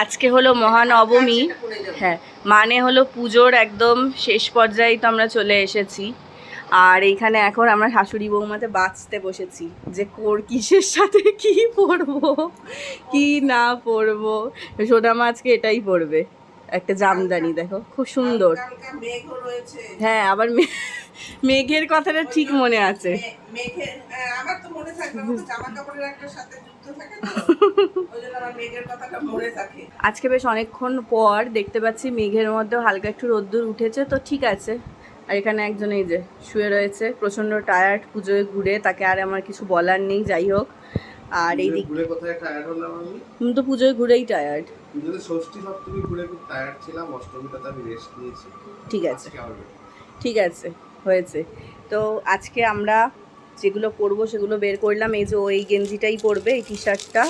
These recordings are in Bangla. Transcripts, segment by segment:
আজকে হলো মহানবমী। হ্যাঁ, মানে হলো পুজোর একদম শেষ পর্যায়ে তো আমরা চলে এসেছি। আর এইখানে এখন আমরা শাশুড়ি বৌমাতে বাঁচতে বসেছি যে কিসের সাথে কি পরবো কি না পরবো। সোনামা আজকে এটাই পরবে, একটা জামদানি, দেখো খুব সুন্দর। হ্যাঁ, আবার মেঘের কথাটা ঠিক মনে আছে। আজকে বেশ অনেকক্ষণ পর দেখতে পাচ্ছি মেঘের মধ্যে হালকা একটু রোদ্দুর উঠেছে, তো ঠিক আছে। আর এখানে একজন এই যে শুয়ে রয়েছে, প্রচন্ড টায়ার্ড পুজোয় ঘুরে, তাকে আর আমার কিছু বলার নেই, যাই হোক। আর এই দিক তুমি তো পুজোয় ঘুরেই টায়ার্ড। ঠিক আছে, ঠিক আছে, হয়েছে। তো আজকে আমরা যেগুলো পরবো সেগুলো বের করলাম। এই যে ওই গেঞ্জিটাই পরবে, এই টি শার্টটা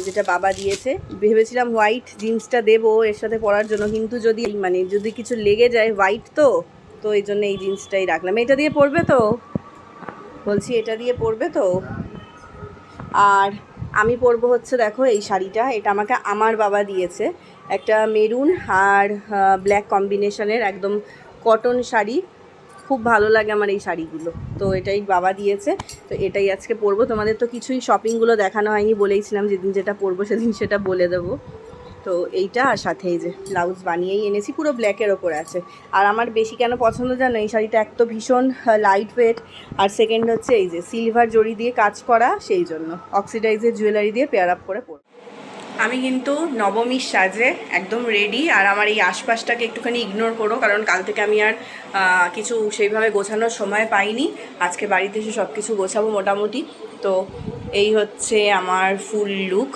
যেটা বাবা দিয়েছে। ভেবেছিলাম হোয়াইট জিন্সটা দেবো এর সাথে পরার জন্য, কিন্তু যদি কিছু লেগে যায়, হোয়াইট তো এই জন্য এই জিন্সটাই রাখলাম। এটা দিয়ে পরবে তো, বলছি এটা দিয়ে পরবে তো। আর আমি পরবো হচ্ছে দেখো এই শাড়িটা, এটা আমাকে আমার বাবা দিয়েছে, একটা মেরুন আর ব্ল্যাক কম্বিনেশনের একদম কটন শাড়ি। খুব ভালো লাগে আমার এই শাড়িগুলো, তো এটাই বাবা দিয়েছে। তো এটাই আজকে পরবো। তোমাদের তো কিছুই শপিংগুলো দেখানো হয়নি, বলেইছিলাম যেদিন যেটা পরবো সেদিন সেটা বলে দেবো। তো এইটা আর সাথে এই যে ব্লাউজ বানিয়েই এনেছি, পুরো ব্ল্যাকের ওপর আছে। আর আমার বেশি কেন পছন্দ জানো এই শাড়িটা, এক তো ভীষণ লাইট ওয়েট, আর সেকেন্ড হচ্ছে এই যে সিলভার জড়ি দিয়ে কাজ করা, সেই জন্য অক্সিডাইজের জুয়েলারি দিয়ে পেয়ার আপ করে পরবো। আমি কিন্তু নবমীর সাজে একদম রেডি। আর আমার এই আশপাশটাকে একটুখানি ইগনোর করো, কারণ কাল থেকে আমি আর কিছু সেইভাবে গোছানোর সময় পাইনি। আজকে বাড়িতে এসে সব কিছু গোছাবো মোটামুটি। তো এই হচ্ছে আমার ফুল লুক।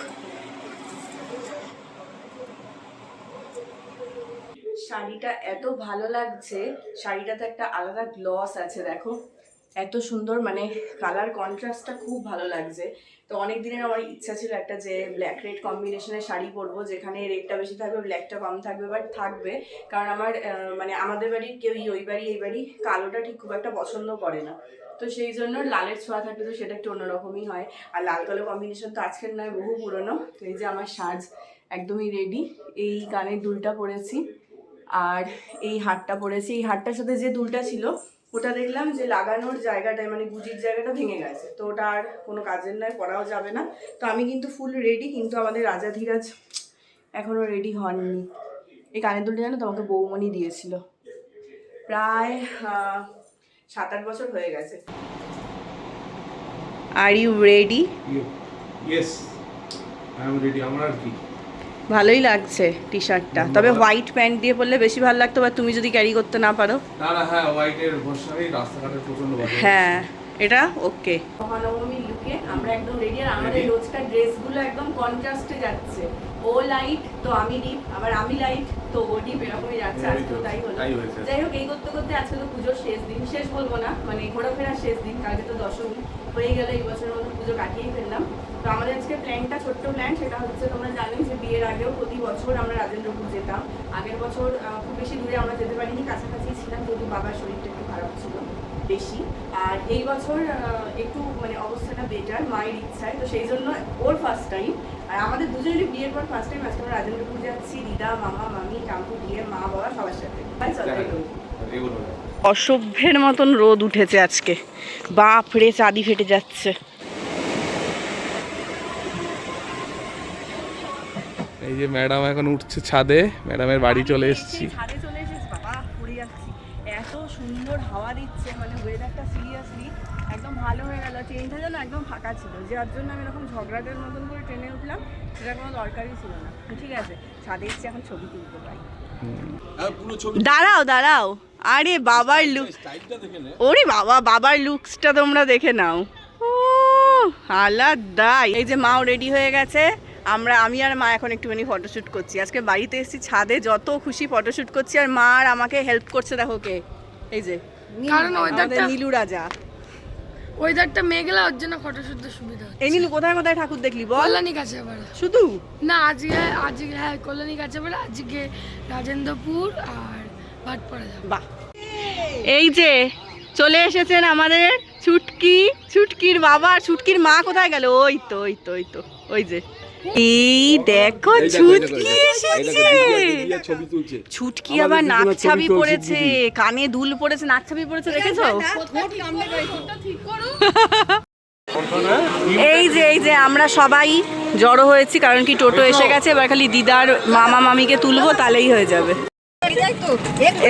শাড়িটা এত ভালো লাগছে, শাড়িটাতে একটা আলাদা গ্লস আছে, দেখো এত সুন্দর, মানে কালার কন্ট্রাস্টটা খুব ভালো লাগছে। তো অনেক দিনের আমার ইচ্ছা ছিল একটা যে ব্ল্যাক রেড কম্বিনেশনের শাড়ি পরবো, যেখানে রেডটা বেশি থাকবে ব্ল্যাকটা কম থাকবে, বাট থাকবে। কারণ আমার মানে আমাদের বাড়ির কেউই ওই বাড়ি এই বাড়ি কালোটা ঠিক খুব একটা পছন্দ করে না। তো সেই জন্য লালের ছোঁয়া থাকলে তো সেটা একটু অন্যরকমই হয়। আর লাল কালো কম্বিনেশন তো আজকের নয়, বহু পুরনো। তো এই যে আমার সাজ একদমই রেডি। এই কানের দুলটা পরেছি, আর এই হারটা পরেছি। এই হারটার সাথে যে দুলটা ছিল ওটা দেখলাম যে লাগানোর জায়গাটায়, মানে গুজির জায়গাটা ভেঙে গেছে, তো ওটা আর কোনো কাজের নয়, পরাও যাবে না। তো আমি কিন্তু ফুল রেডি, কিন্তু আমাদের রাজা ধীরাজ এখনও রেডি হননি। এই কানের দুলটা জানো তোমাকে বৌমণি দিয়েছিল, প্রায় 7-8 বছর হয়ে গেছে। Are you ready? Yes, I am ready. আমার আর কি ভালোই লাগছে টি শার্টটা, তবে হোয়াইট প্যান্ট দিয়ে পরলে বেশি ভালো লাগতো, বা তুমি যদি ক্যারি করতে না পারো। না না, হ্যাঁ হোয়াইটের বর্ষায় রাস্তাঘাটে প্রচন্ড বাজে। হ্যাঁ, এটা ওকে। মহানবমী লুকে আমরা একদম রেডি। আর আমাদের রোজকার ড্রেসগুলো একদম কন্ট্রাস্টে যাচ্ছে। ও লাইট তো আমি ডিপ, আবার আমি লাইট তো ও ডিপ, এরকমই যাচ্ছে। আজকে তাই হলো। যাই হোক, এই করতে করতে আজকে তো পুজোর শেষ দিন, শেষ বলবো না, মানে ঘোরাফেরার শেষ দিন। কালকে তো দশমী হয়ে গেল, এই বছরের মতো পুজো কাটিয়েই ফেললাম। তো আমাদের আজকে প্ল্যানটা, ছোট্ট প্ল্যান, সেটা হচ্ছে তোমরা জানোই যে বিয়ের আগেও প্রতি বছর আমরা রাজেন্দ্রপুর যেতাম। আগের বছর খুব বেশি দূরে আমরা যেতে পারিনি, কাছাকাছি ছিলাম, যেহেতু বাবার শরীরটা একটু খারাপ ছিল বেশি। আর এই বছর একটু মানে অবস্থাটা বেটার, মায়ের ইচ্ছায়, তো সেই জন্য ওর ফার্স্ট টাইম। আর আমাদের দুজনেরই বিয়ের পর ফার্স্ট টাইম আজকে আমরা রাজেন্দ্রপুর যাচ্ছি, দিদা, মামা, মামি, টাম্পু, দিয়ে মা, বাবা সবার সাথে। অসভ্যের মতন রোদ উঠেছে আজকে, বাপরে চাঁদি ফেটে যাচ্ছে। এই যে ম্যাডাম এখন উঠছে ছাদে, ম্যাডামের বাড়ি চলে এসেছি। ছাদে চলে এসেছি, বাবা পড়ে যাচ্ছি, এত সুন্দর হাওয়া দিচ্ছে, মানে ওয়েদারটা সিরিয়াসলি একদম ভালো হয়ে গেল। ট্রেনটা যেন একদম ফাঁকা ছিল, যার জন্য আমি এরকম ঝগড়াটের মতন করে ট্রেনে উঠলাম, সেটা কোনো দরকারই ছিল না। ঠিক আছে, ছাদে এসেছি, এখন ছবি তুলতে পারি। দাঁড়াও দাঁড়াও, আরে বাবার লুক, ওরে বাবা, বাবার লুকসটা তোমরা দেখে নাও, ও আলাদাই। এই যে মাও রেডি হয়ে গেছে, আমি আর মা এখন একটুখানি ফটোশ্যুট করছি। আজকে বাড়িতে এসেছি, ছাদে যত খুশি ফটোশ্যুট করছি। আর মা আর আমাকে হেল্প করছে, দেখো কে, এই যে নীলু রাজা। ওয়েদারটা মেঘলা, ওর জন্য ফটোশুটে সুবিধা হচ্ছে। এই নীলু, কোথায় কোথায় ঠাকুর দেখলি বল? কল্যাণী কাছেপাড়া শুধু না, আজকে হ্যাঁ কল্যাণী কাছেপাড়া, আজকে রাজেন্দ্রপুর আর ভাটপাড়া যাব। বাহ, এই যে চলে এসেছেন আমাদের ছুটকির বাবা। ছুটকির মা কোথায় গেল? ওই তো ওই যে এই দেখো ছুটকি এসেছে। ছুটকি আবার নাকছাবি পড়েছে, কানে দুল পড়েছে, নাকছাবি পড়েছে, দেখেছো? এই যে আমরা সবাই জড়ো হয়েছি, কারণ কি টোটো এসে গেছে, এবার খালি দিদার মামা মামিকে তুলবো, তাহলেই হয়ে যাবে।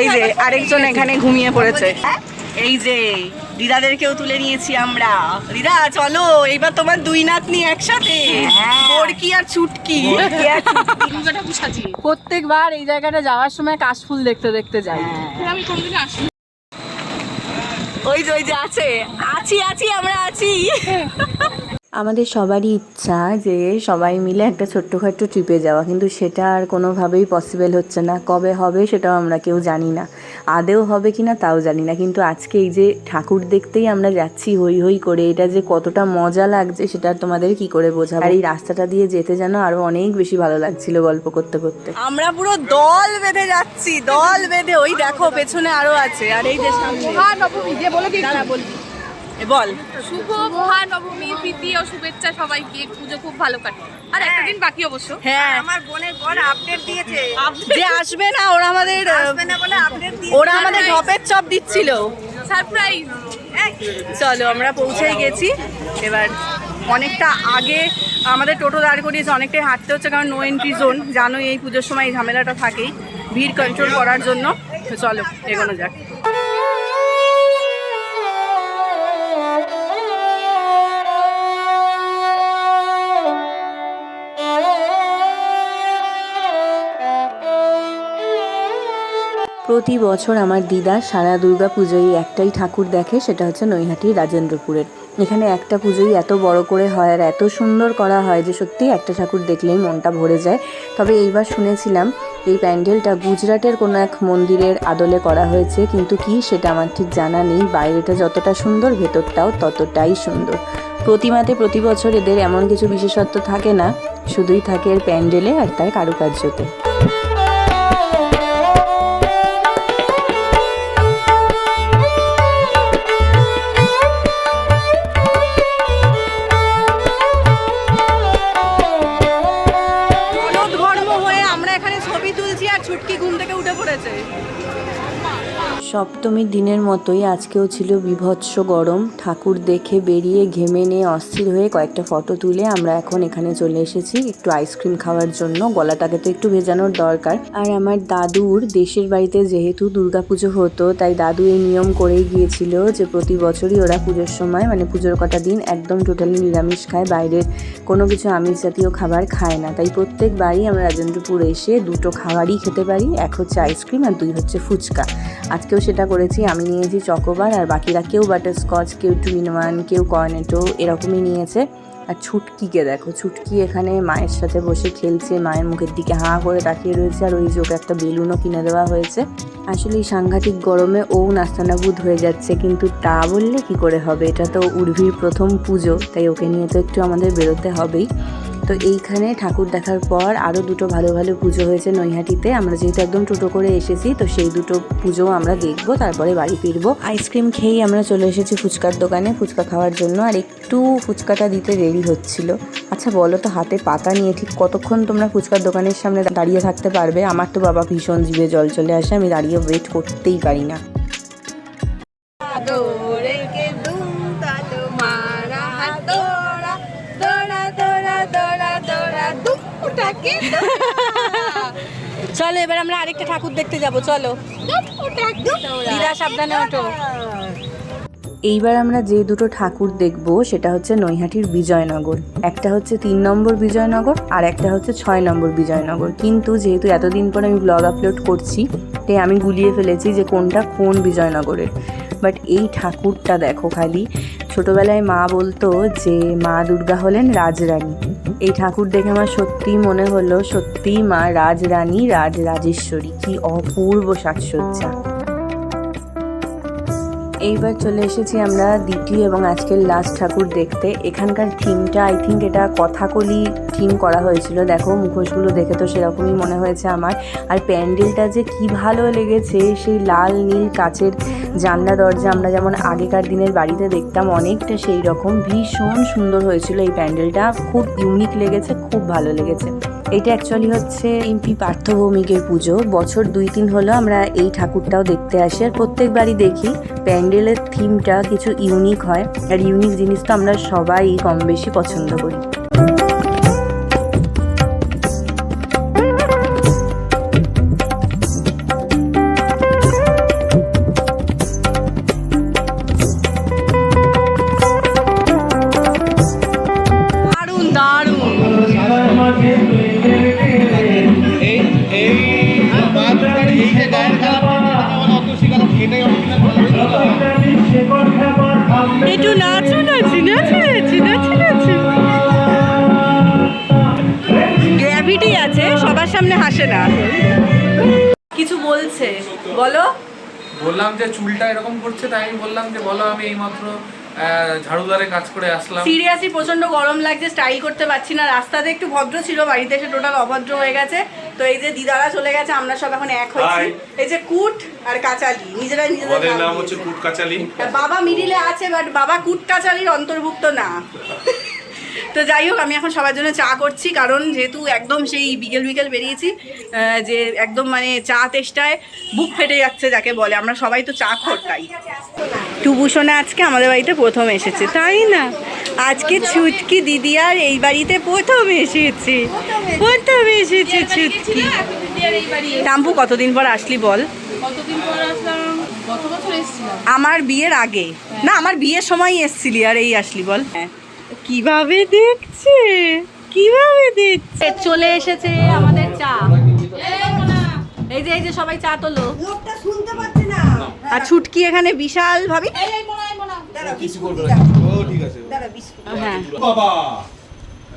এই যে আরেকজন এখানে ঘুমিয়ে পড়েছে। এই যে দিদাদেরকেও তুলে নিয়েছি আমরা। দিদা চলো, এইবার তোমার দুই নাতনি একসাথে, বড়কি আর ছুটকি। প্রত্যেকবার এই জায়গাটা যাওয়ার সময় কাশফুল দেখতে দেখতে যাই। আমি কোনদিন আসি। ওই যে আছি আমরা আছি। আমাদের সবারই ইচ্ছা যে সবাই মিলে একটা ছোট্টখাট্ট ট্রিপে যাওয়া, কিন্তু সেটা আর কোনোভাবেই পসিবল হচ্ছে না। কবে হবে সেটাও আমরা কেউ জানি না, আদেও হবে কি না তাও জানি না। কিন্তু আজকে এই যে ঠাকুর দেখতেই আমরা যাচ্ছি হই হই করে, এটা যে কতটা মজা লাগছে সেটা তোমাদের কি করে বোঝাবো। আর এই রাস্তাটা দিয়ে যেতে যেন আরো অনেক বেশি ভালো লাগছিল গল্প করতে করতে। আমরা পুরো দল বেঁধে যাচ্ছি, দল বেঁধে। ওই দেখো পেছনে আরো আছে, আর এই যে সামনে বল। শুভ মহানবমী প্রীতি ও শুভেচ্ছা সবাইকে। পুজো খুব ভালো কাটে, আর একটা দিন বাকি অবশ্য। হ্যাঁ, আমার বোনের বর আপডেট দিয়েছে যে আসবে না, ওরা আমাদের বলে আপডেট দিয়েছে। ওরা আমাদের ঢপের চপ দিচ্ছিল, সারপ্রাইজ। চলো আমরা পৌঁছেই গেছি। এবার অনেকটা আগে আমাদের টোটো দাঁড় করিয়েছে, অনেকটাই হাঁটতে হচ্ছে, কারণ নো এন্ট্রি জোন, জানোই এই পুজোর সময় এই ঝামেলাটা থাকেই, ভিড় কন্ট্রোল করার জন্য। তো চলো এগোনো যাক। প্রতি বছর আমার দিদা সারা দুর্গা পুজোয় একটাই ঠাকুর দেখে, সেটা হচ্ছে নৈহাটির রাজেন্দ্রপুরের। এখানে একটা পুজোই এত বড় করে হয় আর এত সুন্দর করা হয় যে সত্যিই একটা ঠাকুর দেখলেই মনটা ভরে যায়। তবে এইবার শুনেছিলাম এই প্যান্ডেলটা গুজরাটের কোনো এক মন্দিরের আদলে করা হয়েছে, কিন্তু কি সেটা আমার ঠিক জানা নেই। বাইরেটা যতটা সুন্দর, ভেতরটাও ততটাই সুন্দর। প্রতিমাতে প্রতি বছর এদের এমন কিছু বিশেষত্ব থাকে না, শুধুই থাকে এর প্যান্ডেলে আর তার কারুকার্যতে। সপ্তমীর দিনের মতোই আজকেও ছিল বিভৎস গরম। ঠাকুর দেখে বেরিয়ে ঘেমে নিয়ে অস্থির হয়ে কয়েকটা ফটো তুলে আমরা এখন এখানে চলে এসেছি একটু আইসক্রিম খাওয়ার জন্য। গলাটাকে তো একটু ভেজানোর দরকার। আর আমার দাদুর দেশের বাড়িতে যেহেতু দুর্গাপুজো হতো, তাই দাদু এই নিয়ম করেই গিয়েছিল যে প্রতি বছরই ওরা পুজোর সময়, মানে পুজোর কটা দিন একদম টোটালি নিরামিষ খায়, বাইরের কোনো কিছু আমিষ জাতীয় খাবার খায় না। তাই প্রত্যেকবারই আমরা রাজেন্দ্রপুর এসে দুটো খাবারই খেতে পারি, এক হচ্ছে আইসক্রিম আর দুই হচ্ছে ফুচকা। আজকেও সেটা করেছি। আমি নিয়েছি চকোবার, আর বাকিরা কেউ বাটারস্কচ, কেউ টুইন-ওয়ান, কেউ কর্নেটো, এরকমই নিয়েছে। আর ছুটকিকে দেখো, ছুটকি এখানে মায়ের সাথে বসে খেলছে, মায়ের মুখের দিকে হাঁ করে তাকিয়ে রয়েছে। আর ওই যে ওকে একটা বেলুনও কিনে দেওয়া হয়েছে। আসলে এই সাংঘাতিক গরমে ও নাস্তানাবুদ হয়ে যাচ্ছে, কিন্তু তা বললে কি করে হবে, এটা তো উর্ভির প্রথম পুজো, তাই ওকে নিয়ে তো একটু আমাদের বেরোতে হবেই। তো এইখানে ঠাকুর দেখার পর আরও দুটো ভালো ভালো পুজো হয়েছে নৈহাটিতে। আমরা যেহেতু একদম টোটো করে এসেছি, তো সেই দুটো পুজোও আমরা দেখবো, তারপরে বাড়ি ফিরবো। আইসক্রিম খেয়েই আমরা চলে এসেছি ফুচকার দোকানে ফুচকা খাওয়ার জন্য। আর একটু ফুচকাটা দিতে দেরি হচ্ছিল। আচ্ছা বলো তো, হাতে পাতা নিয়ে ঠিক কতক্ষণ তোমরা ফুচকার দোকানের সামনে দাঁড়িয়ে থাকতে পারবে? আমার তো বাবা ভীষণ জিভে জল চলে আসে, আমি দাঁড়িয়ে ওয়েট করতেই পারি না। চলো এবার আমরা আরেকটা ঠাকুর দেখতে যাব, চলো দিদা সাবধানে ওঠো। এইবার আমরা যে দুটো ঠাকুর দেখব সেটা হচ্ছে নৈহাটির বিজয়নগর। একটা হচ্ছে 3 নম্বর বিজয়নগর আর একটা হচ্ছে 6 নম্বর বিজয়নগর। কিন্তু যেহেতু এতদিন পর আমি ব্লগ আপলোড করছি, তাই আমি গুলিয়ে ফেলেছি যে কোনটা কোন বিজয়নগরের। বাট এই ঠাকুরটা দেখো খালি। ছোটোবেলায় মা বলতো যে মা দুর্গা হলেন রাজরানী। এই ঠাকুর দেখে আমার সত্যিই মনে হলো সত্যিই মা রাজরানী, রাজরাজেশ্বরী। কি অপূর্ব সাজসজ্জা। এইবার চলে এসেছি আমরা দ্বিতীয় এবং আজকের লাস্ট ঠাকুর দেখতে। এখানকার থিমটা আই থিঙ্ক এটা কথাকলি থিম করা হয়েছিল। দেখো মুখোশগুলো দেখে তো সেরকমই মনে হয়েছে আমার। আর প্যান্ডেলটা যে কি ভালো লেগেছে, সেই লাল নীল কাচের জানলা দরজা আমরা যেমন আগেকার দিনের বাড়িতে দেখতাম অনেকটা সেই রকম। ভীষণ সুন্দর হয়েছিল এই প্যান্ডেলটা, খুব ইউনিক লেগেছে, খুব ভালো লেগেছে। এটা অ্যাকচুয়ালি হচ্ছে এমপি পার্থ ভৌমিকের পুজো। বছর 2-3 হলো আমরা এই ঠাকুরটাও দেখতে আসি, আর প্রত্যেকবারই দেখি প্যান্ডেলের থিমটা কিছু ইউনিক হয়, আর ইউনিক জিনিস তো আমরা সবাই কম বেশি পছন্দ করি। একটু নাচু নাচি নাচি নাচি নাচি নাচি। গ্র্যাভিটি আছে, সবার সামনে হাসে না। কিছু বলছে, বলো। বললাম যে চুলটা এরকম করছে, তাই আমি বললাম যে বলো আমি এইমাত্র ঝাড়ুদারে কাজ করে আসলাম। সিরিয়াসলি প্রচন্ড গরম লাগছে, স্টাইল করতে পারছি না। রাস্তাতে একটু ভদ্র ছিল, বাড়িতে এসে টোটাল অভদ্র হয়ে গেছে। তো এই যে দিদারা চলে গেছে, আমরা সব এখন এক হয়েছি। এই যে কুট আর কাচালি, নিজেরাই নিজেদের নাম হচ্ছে কুট কাচালি। বাবা মিডিলে আছে, বাট বাবা কুট কাচালির অন্তর্ভুক্ত না। তো যাই হোক, আমি এখন সবার জন্য চা করছি, কারণ যেহেতু একদম সেই বিকেল বিকেল বেরিয়েছি, যে একদম মানে চা তেষ্টায় বুক ফেটে যাচ্ছে যাকে বলে। আমরা সবাই তো চা খোর, তাই টুবুসোনা আজকে আমাদের বাড়িতে প্রথম এসেছে, তাই না? আজকে ছুটকি দিদি আর এই বাড়িতে প্রথম এসেছে, প্রথম এসেছে ছুটকি। টাম্পু কতদিন পর আসলি বল? কতদিন পর আসলাম? গত বছর এসেছিলাম। আমার বিয়ের আগে না, আমার বিয়ের সময় এসছিলি আর এই আসলি বল? হ্যাঁ। কিভাবে দেখছে, কিভাবে দেখছে। চলে এসেছে আমাদের চা। এই যে এই যে সবাই চা তোলো। লোকটা শুনতে পাচ্ছে না। আর ছুটকি এখানে বিশাল ভাবি। দাঁড়া, কিছু করবে বিস্কুট না। ও ঠিক আছে। দাঁড়া, বিস্কুট। হ্যাঁ বাবা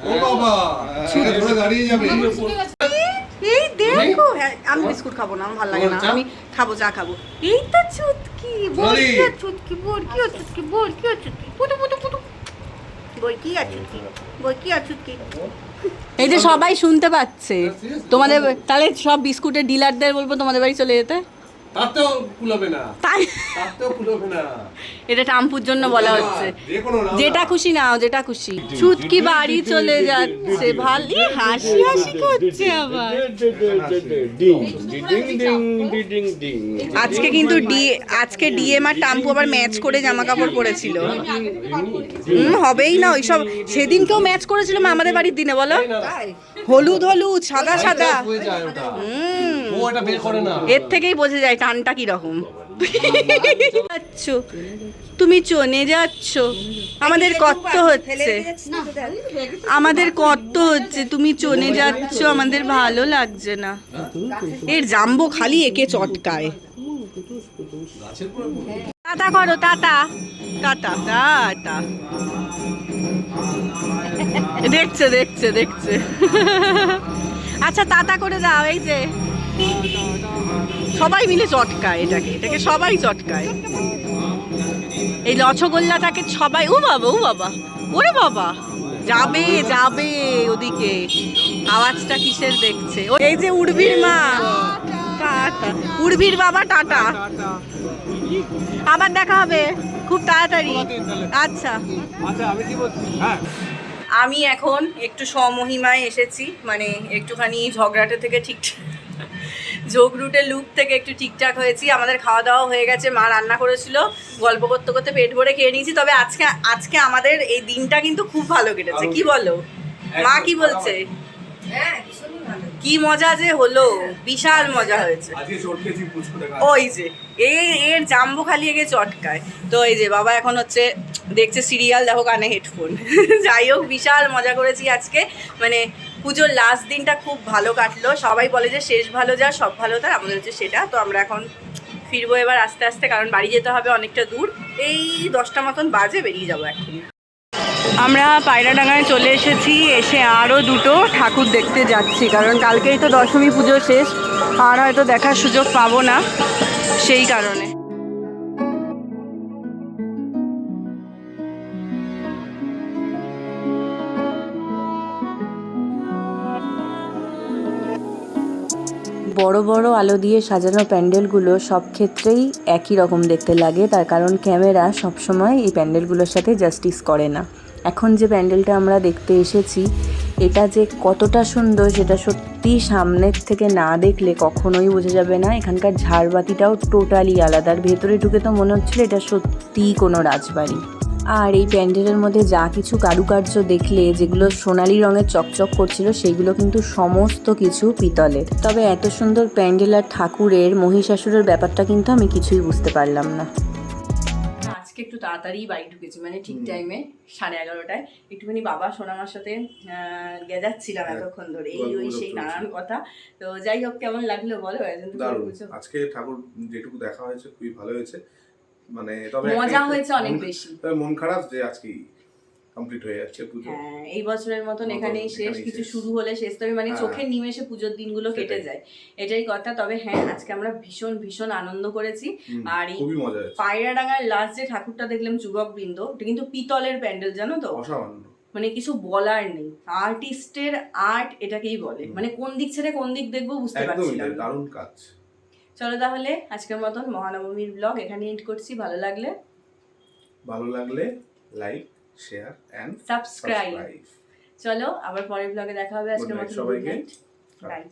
ও বাবা ধরে দাঁড়িয়ে যাবে। এই দেখো, হ্যাঁ আমি বিস্কুট খাবো না, আমার ভালো লাগে না, আমি খাবো চা খাবো। এই তো ছুটকি, বল কি আর ছুটকি, বল কি আর ছুটকি, বল কি আর ছুটকি, পুটু পুটু পুটু, বল কি আর ছুটকি, বল কি আর ছুটকি। এই যে সবাই শুনতে পাচ্ছে তোমাদের, তাহলে সব বিস্কুটের ডিলারদের বলবো তোমাদের বাড়ি চলে যেতে। তাতেও কুলাবে না, তাই তাতেও কুলাবে না। এটা টাম্পুর জন্য বলা হচ্ছে, দেখো না, যেটা খুশি নাও, যেটা খুশি। ছুটকি বাড়ি চলে যাচ্ছে, ভালো হাসি হাসি করছে আবার। আজকে কিন্তু আজকে ডিএম আর টাম্পু আবার ম্যাচ করে জামা কাপড় পরেছিল। হবেই না ওইসব, সেদিনকেও ম্যাচ করেছিল আমাদের বাড়ির দিনে, বলো হলুদ হলুদ সাদা সাদা। ও এটা বের করে না, এর থেকেই বোঝা যায় টানটা কিরকম। তুমি চলে যাচ্ছ, আমাদের কত হচ্ছে, আমাদের কত হচ্ছে, তুমি চলে যাচ্ছ, আমাদের ভালো লাগছে না। এর জাম্বো খালি একে চটকায়। টাটা করো, টাটা টাটা টাটা। দেখছে দেখছে দেখছে। আচ্ছা টাটা করে দাও। এই যে সবাই মিলে চটকায় এটাকে, এটাকে সবাই চটকায়। এই রসগোল্লাটাকে সবাই, ও বাবা ও বাবা, ওরে বাবা, যাবে যাবে ওদিকে। আওয়াজটা কিসের দেখছে? এই যে উর্বির মা, টাটা। উর্বির বাবা টাটা, আবার দেখা হবে খুব তাড়াতাড়ি। আচ্ছা আমি কি বলছি, হ্যাঁ আমি এখন একটু স্বমহিমায় এসেছি, মানে একটুখানি ঝগড়াটে থেকে ঠিকঠাক, যোগ রুটের লুক থেকে একটু ঠিকঠাক হয়েছি। আমাদের খাওয়া দাওয়া হয়ে গেছে, মা রান্না করেছিল, গল্প করতে করতে পেট ভরে খেয়ে নিয়েছি। তবে আজকে আমাদের এই দিনটা কিন্তু খুব ভালো কেটেছে, কি বলো? মা কি বলছে? কি মজা যে হলো, বিশাল মজা হয়েছে। ওই যে এর জাম্বো খালি এগে চটকায়। তো এই যে বাবা এখন হচ্ছে দেখছে সিরিয়াল, দেখো কানে হেডফোন। যাই হোক, বিশাল মজা করেছি আজকে, মানে পুজোর লাস্ট দিনটা খুব ভালো কাটলো। সবাই বলে যে শেষ ভালো যা সব ভালো তার, আমাদের হচ্ছে সেটা। তো আমরা এখন ফিরবো এবার আস্তে আস্তে, কারণ বাড়ি যেতে হবে অনেকটা দূর। এই 10টা মতন বাজে, বেরিয়ে যাবো এখন। আমরা পায়রাডাঙ্গায় চলে এসেছি, এসে আরও দুটো ঠাকুর দেখতে যাচ্ছি, কারণ কালকেই তো দশমী পুজো শেষ, আর হয়তো দেখার সুযোগ পাবো না, সেই কারণে। বড় বড় আলো দিয়ে সাজানো প্যান্ডেলগুলো সব ক্ষেত্রেই একই রকম দেখতে লাগে, তার কারণ ক্যামেরা সবসময় এই প্যান্ডেলগুলোর সাথে জাস্টিস করে না। এখন যে প্যান্ডেলটা আমরা দেখতে এসেছি এটা যে কতটা সুন্দর সেটা সত্যি সামনের থেকে না দেখলে কখনোই বোঝা যাবে না। এখানকার ঝাড়বাতিটাও টোটালি আলাদা, আর ভেতরে ঢুকে তো মনে হচ্ছিল এটা সত্যিই কোনো রাজবাড়ি। আর এই প্যান্ডেলের মধ্যে যা কিছু কারুকার্য দেখলে যেগুলো সোনালি রঙের চকচক করছিল সেগুলো কিন্তু সমস্ত কিছু পিতলের। তবে এত সুন্দর প্যান্ডেল আর ঠাকুরের মহিষাসুরের ব্যাপারটা কিন্তু আমি কিছুই বুঝতে পারলাম না। আজকে একটু তাড়াতাড়ি বাড়ি ঢুকেছি, মানে ঠিক টাইমে 11:30টায়। একটুখানি বাবা সোনামার সাথে গেজাচ্ছিলাম এতক্ষণ ধরে, এই ওই সেই নানান কথা। তো যাই হোক, কেমন লাগলো বলো? দারুণ। আজকে ঠাকুর যেটুকু দেখা হয়েছে খুবই ভালো হয়েছে, মানে তবে মজা হয়েছে অনেক বেশি। তবে মন খারাপ যে আজকে কমপ্লিট হয়ে যাচ্ছে পুজো। হ্যাঁ, এই বছরের মতন এখানেই শেষ। কিছু শুরু হলে শেষ তবে মানে চোখের নিমেষে পুজোর দিনগুলো কেটে যায়, এটাই কথা। তবে হ্যাঁ, আজকে আমরা ভীষণ ভীষণ আনন্দ করেছি। আর এই খুবই মজা হয়েছে। পায়রাডাঙ্গার লাস্ট যে ঠাকুরটা দেখলাম যুবক বৃন্দ, এটা কিন্তু পিতলের প্যান্ডেল, জানো তো? অসামান্য, মানে কিছু বলার নেই। আর্টিস্টের আর্ট এটাকেই বলে, মানে কোন দিক ছেড়ে কোন দিক দেখবো বুঝতে একদমই পারছিলাম তাই, না। দারুণ কাজ। চলো তাহলে আজকের মতন মহানবমীর ব্লগ এখানে এন্ড করছি। ভালো লাগলে লাইক, শেয়ার এন্ড সাবস্ক্রাইব। চলো আবার পরের ব্লগে দেখা হবে। আজকের Good night মতন সবাইকে। বাই।